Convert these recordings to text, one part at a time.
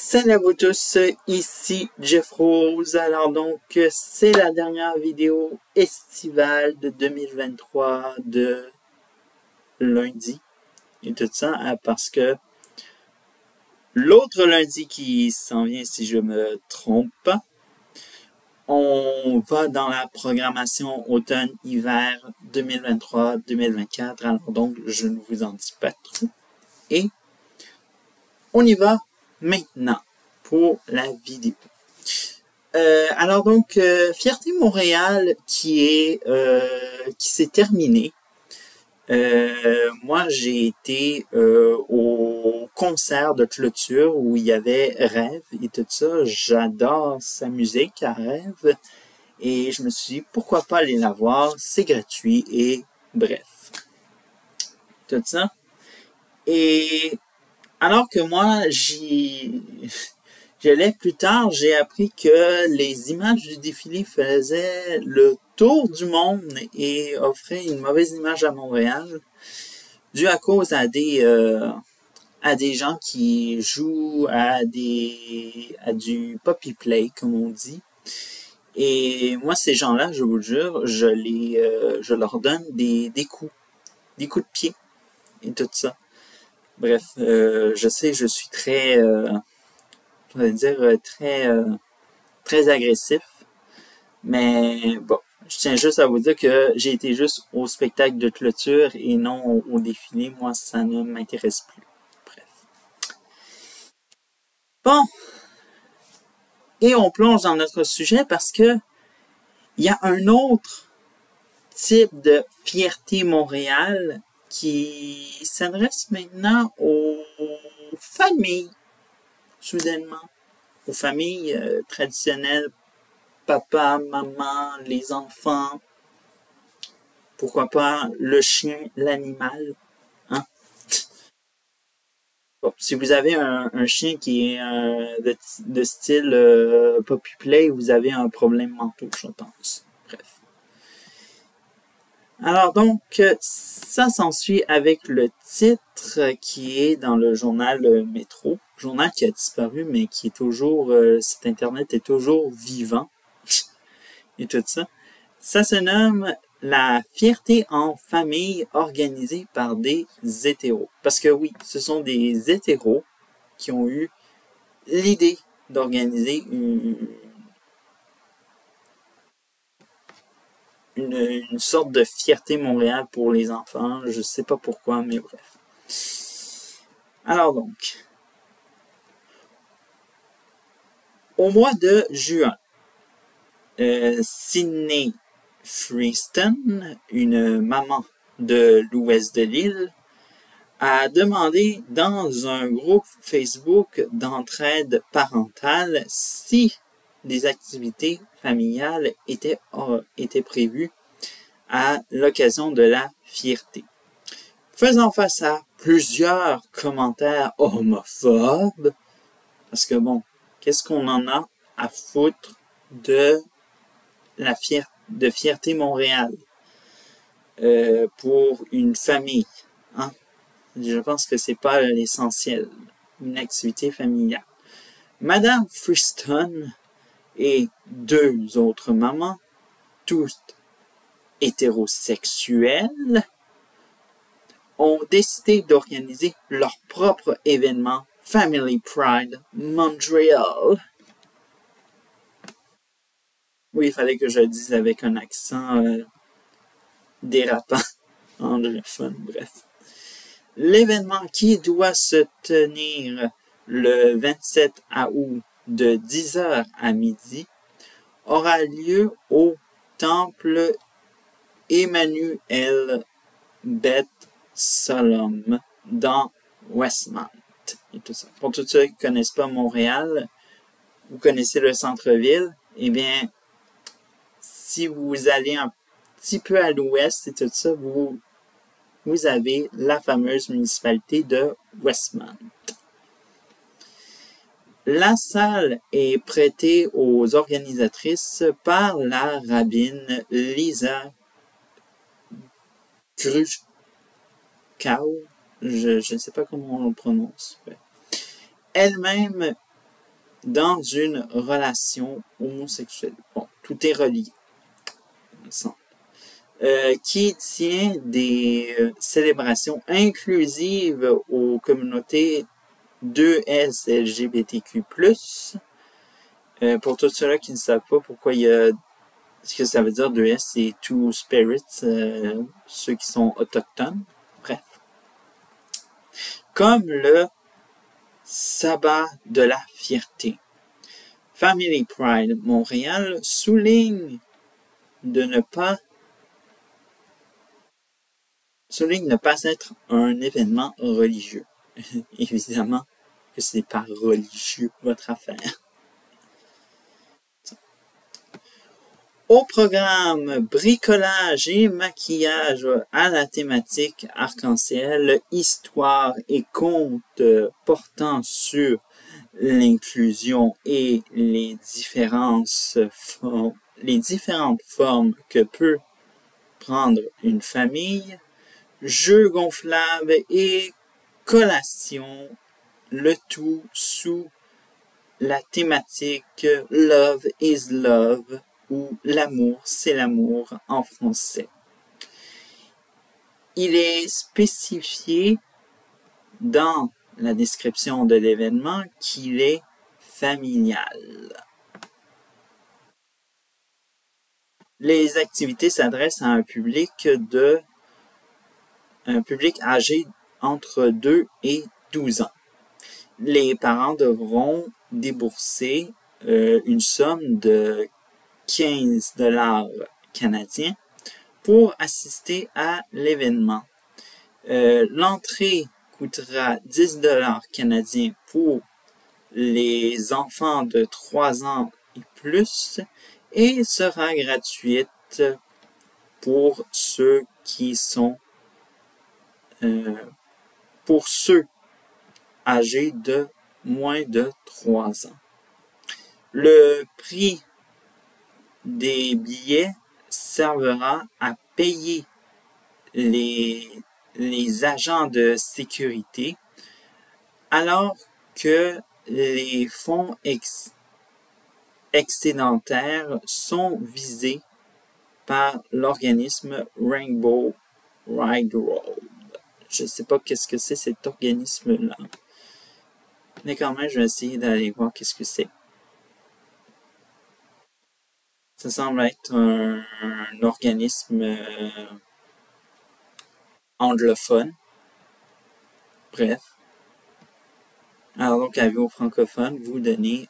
Salut à vous tous, ici Jeff Rose. Alors donc, c'est la dernière vidéo estivale de 2023 de lundi. Et tout ça parce que l'autre lundi qui s'en vient, si je me trompe pas, on va dans la programmation automne-hiver 2023-2024. Alors donc, je ne vous en dis pas trop. Et on y va maintenant pour la vidéo. Alors donc, Fierté Montréal qui s'est terminée. Moi, j'ai été au concert de clôture où il y avait Rêve et tout ça. J'adore sa musique à Rêve. Et je me suis dit, pourquoi pas aller la voir? C'est gratuit et bref. Tout ça. Et alors que moi, j'allais plus tard, j'ai appris que les images du défilé faisaient le tour du monde et offraient une mauvaise image à Montréal, dû à cause à des gens qui jouent à du poppy play, comme on dit. Et moi, ces gens-là, je vous le jure, je leur donne des coups de pied et tout ça. Bref, je sais, je suis très, je vais dire, très agressif. Mais bon, je tiens juste à vous dire que j'ai été juste au spectacle de clôture et non au défilé. Moi, ça ne m'intéresse plus. Bref. Bon. Et on plonge dans notre sujet parce que il y a un autre type de fierté Montréal qui s'adresse maintenant aux familles, soudainement. Aux familles traditionnelles, papa, maman, les enfants, pourquoi pas le chien, l'animal, hein? Bon, si vous avez un chien qui est de style poppy play, vous avez un problème mental, je pense. Bref. Alors donc, ça s'ensuit avec le titre qui est dans le journal Métro, journal qui a disparu, mais qui est toujours, site internet est toujours vivant, et tout ça. Ça se nomme la fierté en famille organisée par des hétéros. Parce que oui, ce sont des hétéros qui ont eu l'idée d'organiser une sorte de fierté Montréal pour les enfants. Je sais pas pourquoi, mais bref. Alors donc, au mois de juin, Sydney Freeston, une maman de l'ouest de l'île, a demandé dans un groupe Facebook d'entraide parentale si des activités familiales étaient prévues à l'occasion de la fierté. Faisant face à plusieurs commentaires homophobes, parce que bon, qu'est-ce qu'on en a à foutre de la fierté Montréal pour une famille, hein? Je pense que c'est pas l'essentiel, une activité familiale. Madame Freeston et deux autres mamans, toutes hétérosexuelles, ont décidé d'organiser leur propre événement Family Pride Montreal. Oui, il fallait que je le dise avec un accent dérapant, anglophone, bref. L'événement qui doit se tenir le 27 août de 10h à midi aura lieu au temple Emmanuel Beth Solom dans Westmount. Et tout ça. Pour tous ceux qui ne connaissent pas Montréal, vous connaissez le centre-ville, eh bien, si vous allez un petit peu à l'ouest et tout ça, vous avez la fameuse municipalité de Westmount. La salle est prêtée aux organisatrices par la rabbine Lisa Krujkau. Je ne sais pas comment on le prononce. Elle-même dans une relation homosexuelle. Bon, tout est relié ensemble. Qui tient des célébrations inclusives aux communautés 2S LGBTQ+. Pour tous ceux-là qui ne savent pas pourquoi il y a ce que ça veut dire 2S, c'est Two Spirits, ceux qui sont autochtones. Bref. Comme le sabbat de la fierté. Family Pride Montréal souligne ne pas être un événement religieux. Évidemment que ce n'est pas religieux, votre affaire. Au programme bricolage et maquillage à la thématique arc-en-ciel, histoire et contes portant sur l'inclusion et les différentes formes que peut prendre une famille, jeux gonflables et collations, le tout sous la thématique Love is Love ou L'amour c'est l'amour en français. Il est spécifié dans la description de l'événement qu'il est familial. Les activités s'adressent à un public âgé entre 2 et 12 ans. Les parents devront débourser une somme de 15 $ canadiens pour assister à l'événement. L'entrée coûtera 10 $ canadiens pour les enfants de 3 ans et plus et sera gratuite pour ceux âgés de moins de 3 ans. Le prix des billets servira à payer les agents de sécurité, alors que les fonds excédentaires sont visés par l'organisme Rainbow Railroad. Je ne sais pas qu'est-ce que c'est cet organisme-là, mais quand même, je vais essayer d'aller voir qu'est-ce que c'est. Ça semble être un organisme anglophone. Bref. Alors donc, à vos francophones, vous donnez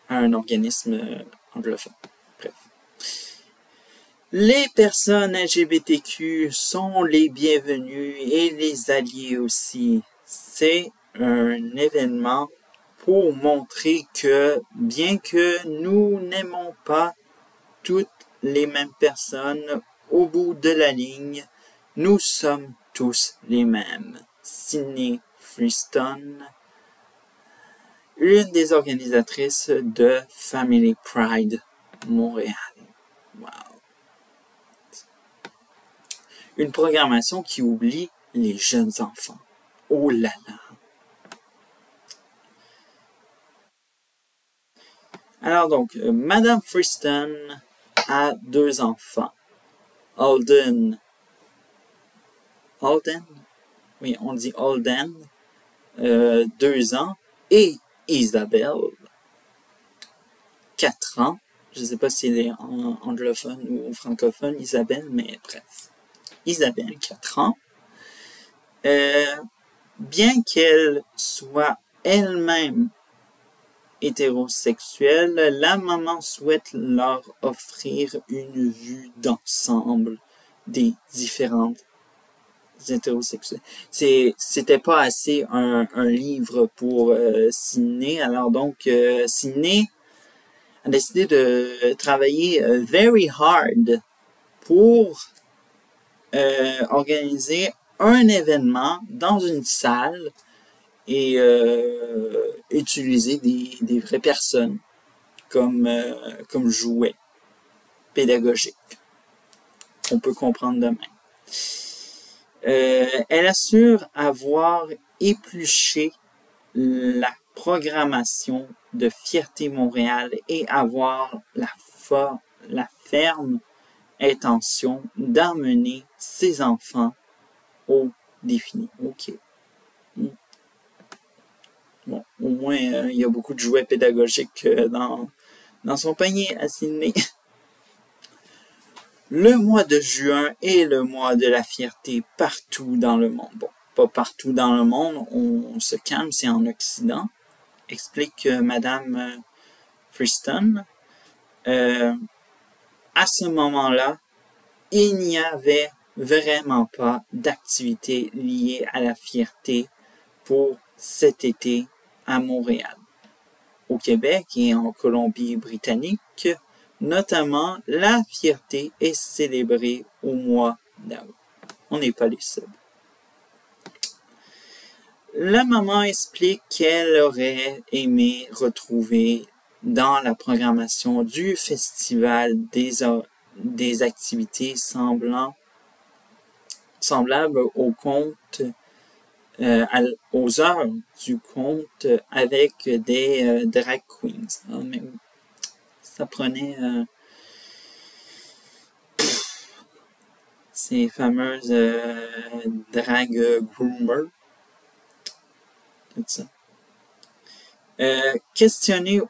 un organisme anglophone. Bref. Les personnes LGBTQ sont les bienvenues et les alliés aussi. C'est un événement pour montrer que, bien que nous n'aimons pas toutes les mêmes personnes, au bout de la ligne, nous sommes tous les mêmes. Sydney Freestone, une des organisatrices de Family Pride Montréal. Wow. Une programmation qui oublie les jeunes enfants. Oh là là. Alors donc, Madame Freestone a 2 enfants. Holden? Oui, on dit Holden, 2 ans, et Isabelle, 4 ans. Je ne sais pas si elle est anglophone ou francophone, Isabelle, mais bref. Isabelle, 4 ans. Bien qu'elle soit elle-même hétérosexuelle, la maman souhaite leur offrir une vue d'ensemble des différentes hétérosexuels. C'était pas assez un livre pour Sydney, alors donc Sydney a décidé de travailler very hard pour organiser un événement dans une salle et utiliser des vraies personnes comme jouets pédagogiques. On peut comprendre demain. Elle assure avoir épluché la programmation de Fierté Montréal et avoir la ferme intention d'emmener ses enfants au défilé. OK. Bon, au moins, il y a beaucoup de jouets pédagogiques dans son panier à Sydney. Le mois de juin est le mois de la fierté partout dans le monde. Bon, pas partout dans le monde, on se calme, c'est en Occident, explique Madame Friston. À ce moment-là, il n'y avait vraiment pas d'activité liée à la fierté pour cet été à Montréal. Au Québec et en Colombie-Britannique, notamment, la fierté est célébrée au mois d'août. On n'est pas les seuls. La maman explique qu'elle aurait aimé retrouver dans la programmation du festival des activités semblables au conte, aux heures du conte avec des drag queens. Ah, mais ça prenait ces fameuses drag groomers. Tout ça. Questionné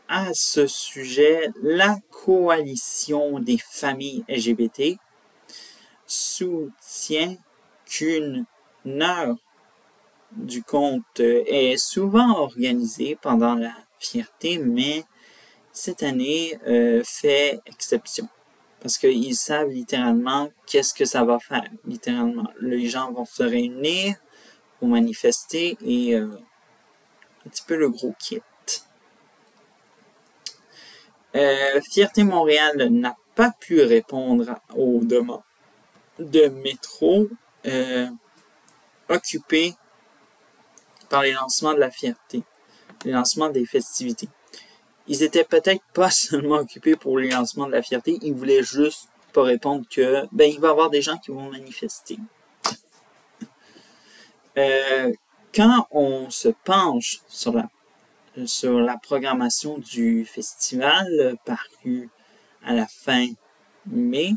à ce sujet, la coalition des familles LGBT soutient qu'une heure du conte est souvent organisée pendant la fierté, mais cette année fait exception. Parce qu'ils savent littéralement qu'est-ce que ça va faire. Littéralement, les gens vont se réunir pour manifester et un petit peu le gros kit. Fierté Montréal n'a pas pu répondre aux demandes de métro occupés par les lancements de la fierté, les lancements des festivités. Ils étaient peut-être pas seulement occupés pour les lancements de la fierté, ils voulaient juste pas répondre que il va y avoir des gens qui vont manifester. Quand on se penche sur la programmation du festival paru à la fin mai,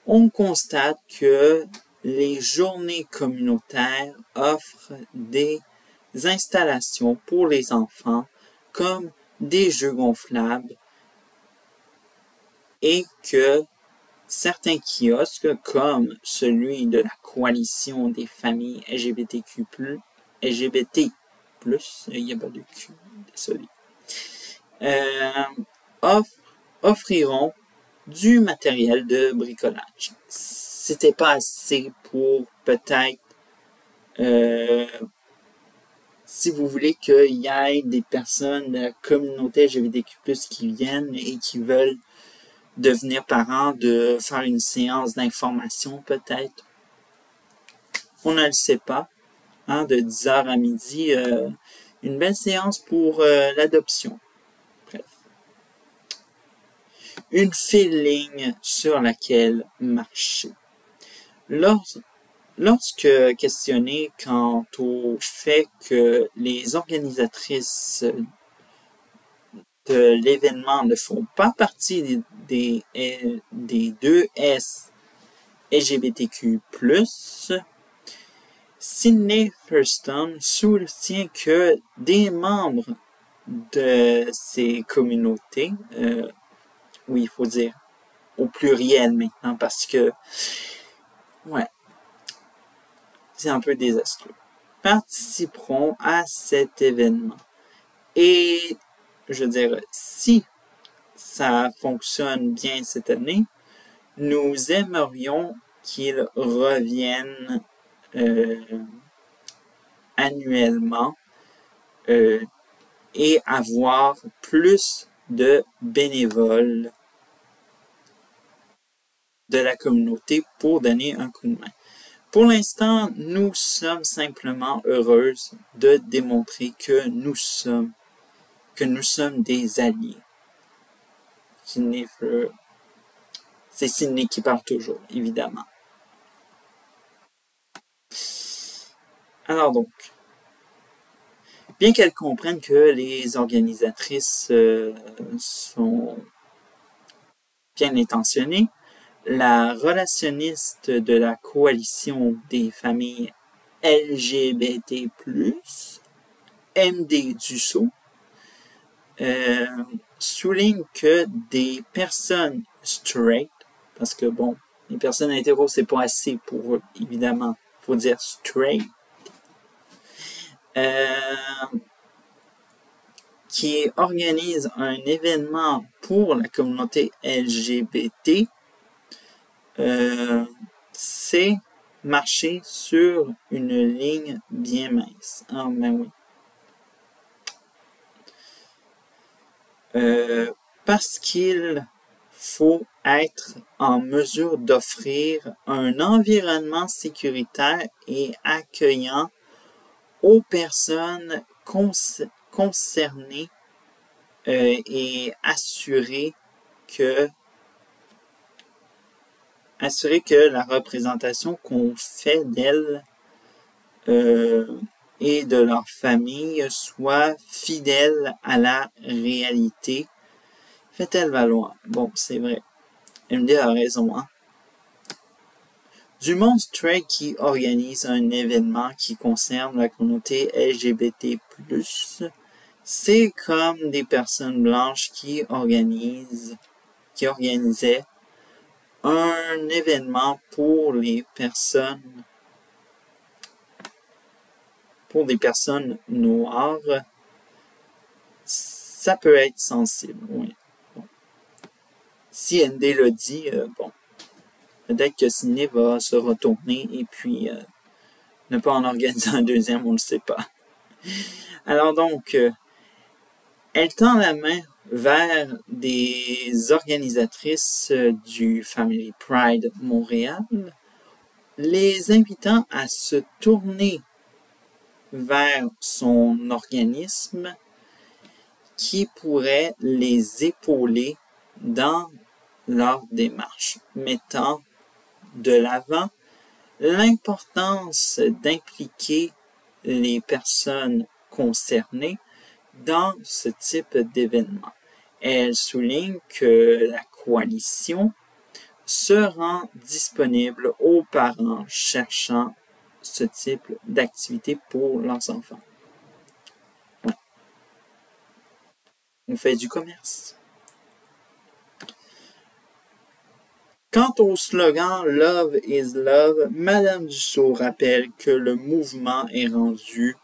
on constate que les journées communautaires offrent des installations pour les enfants comme des jeux gonflables et que certains kiosques comme celui de la coalition des familles LGBT+, il n'y a pas de Q, désolé, offriront du matériel de bricolage. C'était pas assez pour peut-être si vous voulez qu'il y ait des personnes de la communauté LGBTQ+, qui viennent et qui veulent devenir parents, de faire une séance d'information peut-être. On ne le sait pas. Hein, de 10h à midi, une belle séance pour l'adoption. Bref. Une file ligne sur laquelle marcher. Lorsque questionné quant au fait que les organisatrices de l'événement ne font pas partie des 2 S LGBTQ+, Sydney Thurston soutient que des membres de ces communautés, oui, il faut dire au pluriel maintenant parce que, ouais, c'est un peu désastreux, participeront à cet événement. Et, je veux dire, si ça fonctionne bien cette année, nous aimerions qu'ils reviennent annuellement et avoir plus de bénévoles de la communauté pour donner un coup de main. Pour l'instant, nous sommes simplement heureuses de démontrer que nous sommes des alliés. C'est Sydney qui parle toujours, évidemment. Alors donc, Bien qu'elle comprenne que les organisatrices sont bien intentionnées, la relationniste de la coalition des familles LGBT+, MD Dussault, souligne que des personnes straight, parce que bon, les personnes hétéros, c'est pas assez pour eux, évidemment, faut dire straight, qui organise un événement pour la communauté LGBT, c'est marcher sur une ligne bien mince. Ah, ben oui. Parce qu'il faut être en mesure d'offrir un environnement sécuritaire et accueillant aux personnes concernées et assurer que la représentation qu'on fait d'elles et de leur famille soit fidèle à la réalité. Fait-elle valoir? Bon, c'est vrai. MD a raison, hein? Du monde straight qui organise un événement qui concerne la communauté LGBT+, c'est comme des personnes blanches qui organisaient un événement pour des personnes noires. Ça peut être sensible, oui. Bon. Si ND le dit, bon, peut-être que Sydney va se retourner et puis ne pas en organiser un deuxième, on ne le sait pas. Alors donc, elle tend la main vers des organisatrices du Family Pride Montréal, les invitant à se tourner vers son organisme qui pourrait les épauler dans leur démarche, mettant de l'avant l'importance d'impliquer les personnes concernées dans ce type d'événement. Elle souligne que la coalition se rend disponible aux parents cherchant ce type d'activité pour leurs enfants. Ouais. On fait du commerce. Quant au slogan Love is Love, Madame Dussault rappelle que le mouvement est rendu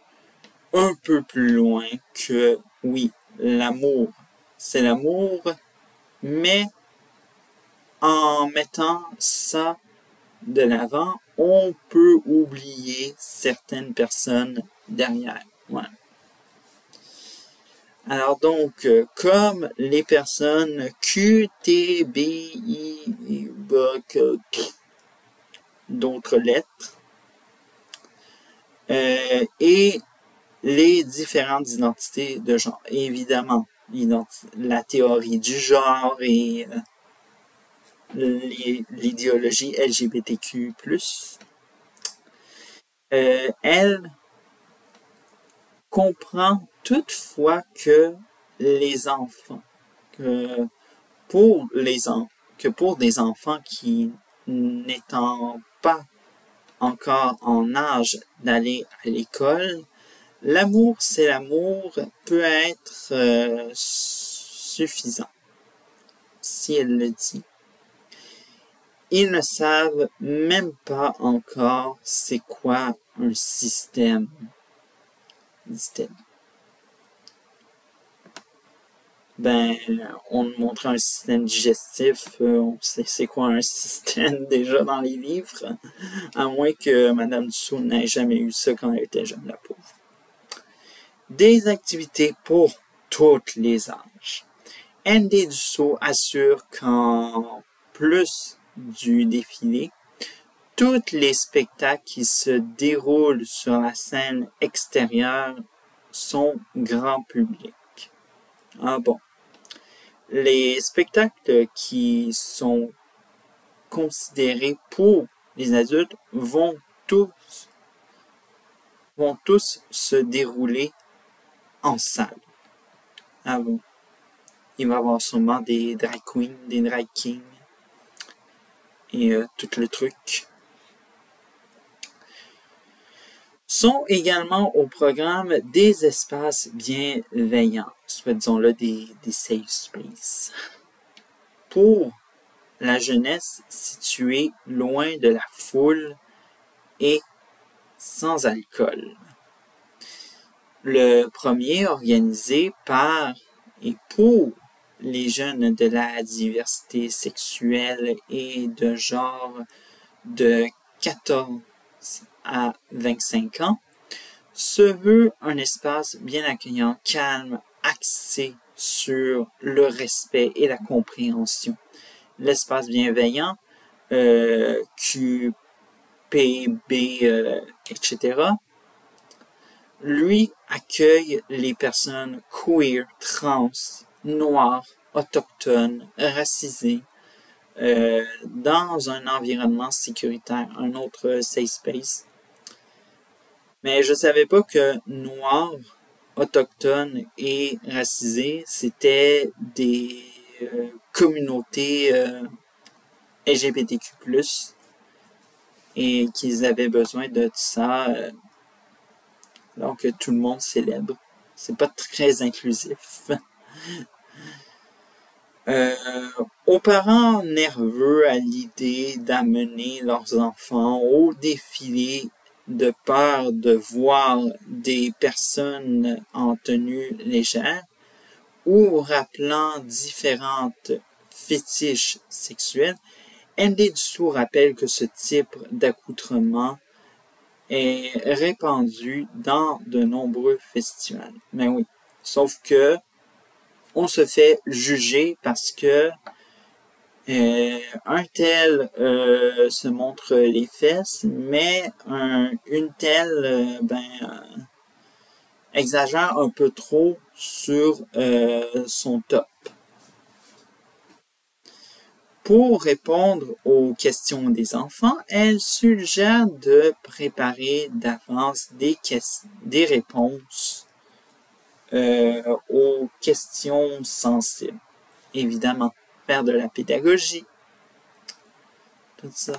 un peu plus loin que, oui, l'amour, c'est l'amour, mais en mettant ça de l'avant, on peut oublier certaines personnes derrière. Ouais. Alors donc, comme les personnes QTBI, d'autres lettres, et les différentes identités de genre. Évidemment, la théorie du genre et l'idéologie LGBTQ+. Elle comprend toutefois que les enfants, que pour des enfants qui n'étant pas encore en âge d'aller à l'école, l'amour, c'est l'amour, peut être suffisant, si elle le dit. Ils ne savent même pas encore c'est quoi un système, dit-elle. Ben, on nous montrait un système digestif, on sait c'est quoi un système déjà dans les livres, à moins que Madame Dussault n'ait jamais eu ça quand elle était jeune, la pauvre. Des activités pour tous les âges. ND Dussault assure qu'en plus du défilé, tous les spectacles qui se déroulent sur la scène extérieure sont grand public. Ah bon. Les spectacles qui sont considérés pour les adultes vont tous se dérouler en salle. Ah bon. Il va y avoir sûrement des drag queens, des drag kings et tout le truc. Sont également au programme des espaces bienveillants, soit disons-le des safe spaces, pour la jeunesse située loin de la foule et sans alcool. Le premier organisé par et pour les jeunes de la diversité sexuelle et de genre de 14 à 25 ans, se veut un espace bien accueillant, calme, axé sur le respect et la compréhension. L'espace bienveillant, QPB, etc., lui accueille les personnes queer, trans, noires, autochtones, racisées, dans un environnement sécuritaire, un autre safe space. Mais je savais pas que noirs, autochtones et racisés, c'était des communautés LGBTQ+, et qu'ils avaient besoin de ça alors que tout le monde célèbre. C'est pas très inclusif. Aux parents nerveux à l'idée d'amener leurs enfants au défilé de peur de voir des personnes en tenue légère ou rappelant différentes fétiches sexuels, MD Dussault rappelle que ce type d'accoutrement est répandu dans de nombreux festivals. Mais oui, sauf que on se fait juger parce que un tel se montre les fesses, mais une telle exagère un peu trop sur son top. Pour répondre aux questions des enfants, elle suggère de préparer d'avance des réponses aux questions sensibles. Évidemment, faire de la pédagogie, tout ça.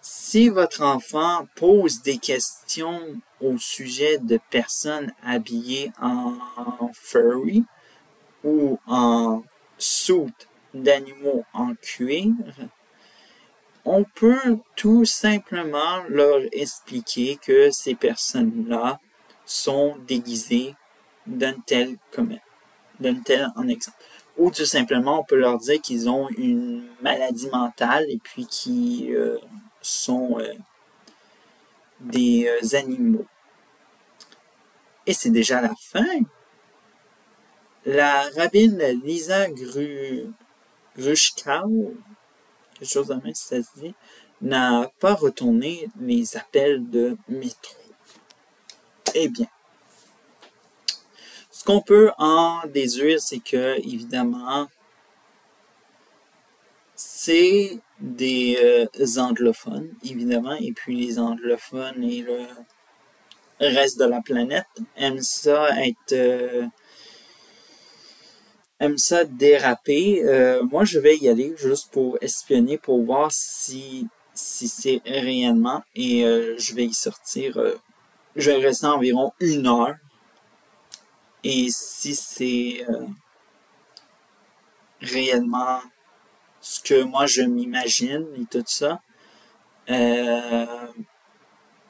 Si votre enfant pose des questions au sujet de personnes habillées en furry ou en suit d'animaux en cuir, on peut tout simplement leur expliquer que ces personnes-là sont déguisées d'un tel en exemple. Ou tout simplement, on peut leur dire qu'ils ont une maladie mentale et puis qu'ils sont des animaux. Et c'est déjà la fin. La rabbine Lisa Grushkow, quelque chose de même si ça se dit, n'a pas retourné les appels de métro. Eh bien, ce qu'on peut en déduire, c'est que, évidemment, c'est des anglophones, évidemment, et puis les anglophones et le reste de la planète aiment ça aiment ça déraper. Moi, je vais y aller juste pour espionner, pour voir si c'est réellement, et je vais y sortir. Je vais rester environ 1 heure. Et si c'est réellement ce que moi je m'imagine et tout ça.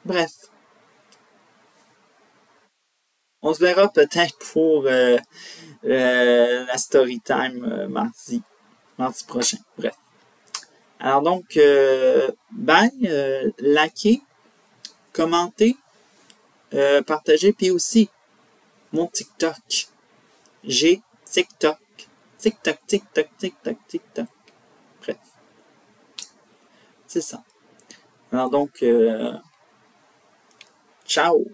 Bref. On se verra peut-être pour la story time mardi prochain. Bref. Alors donc, bye, likez, commentez, partagez, puis aussi mon TikTok. J'ai TikTok. TikTok. Bref. C'est ça. Alors donc, ciao.